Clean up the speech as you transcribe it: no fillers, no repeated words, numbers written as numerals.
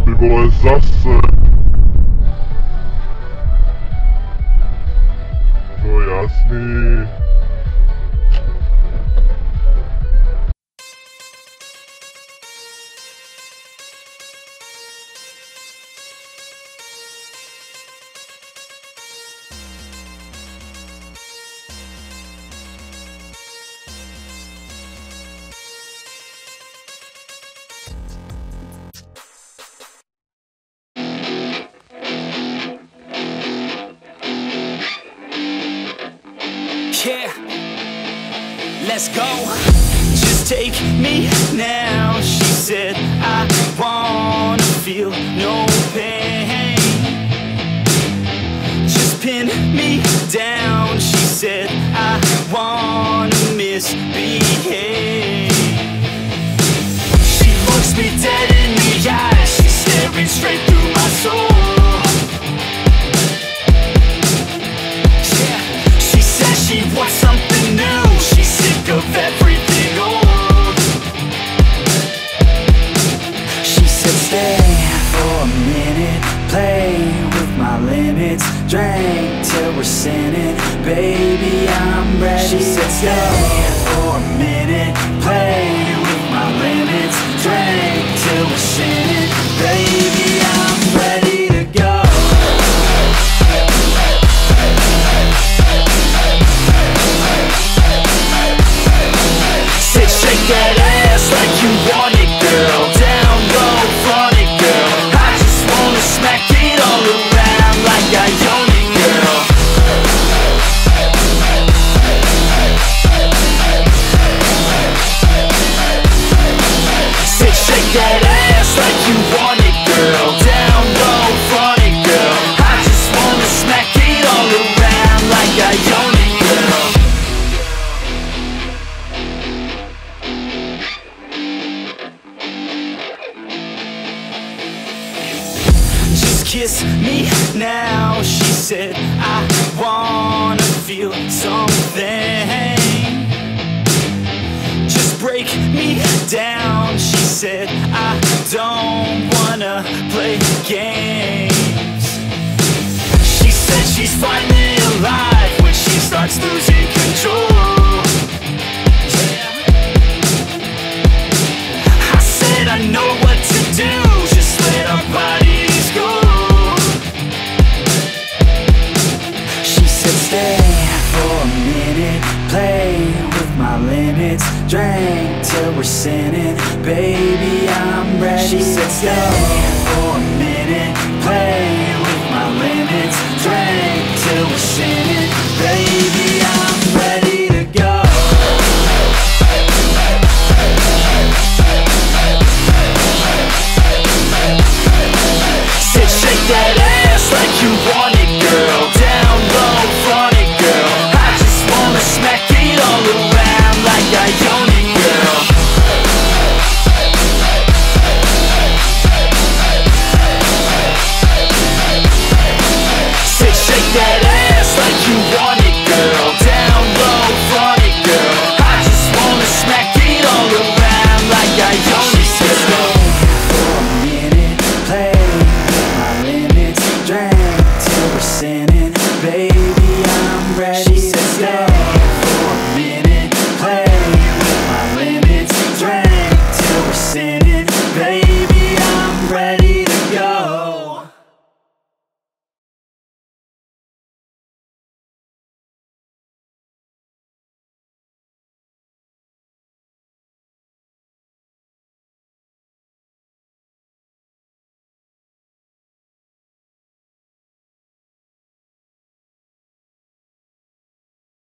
Ty vole, zase. No jasný. Yeah, let's go. Just take me now. She said I wanna feel no pain. Just pin me down. She said I wanna misbehave. She looks me dead in the eyes. She's staring straight through my soul. She wants something new. She's sick of everything old. She said stay for a minute, play with my limits, drink till we're sinning, baby I'm ready. She said stay for a minute, play with my limits, drink till we're sinning, baby I'm ready to go. Shake that ass like you want it, girl. Down low, flaunt it, girl. I just wanna smack it all around like I own it, girl. Say shake that ass like you want it, girl. Down low, flaunt it, girl. I just wanna smack it all around like I own it, girl. Kiss me now, she said I wanna feel something. Just break me down, she said I don't wanna play games. She said she's finally alive when she starts losing control. I said I know what to do, just let our bodies go. Stay for a minute, play with my limits, drink till we're sinning, baby I'm ready. She said stay for a minute, play with my limits, drink till we're sinning, baby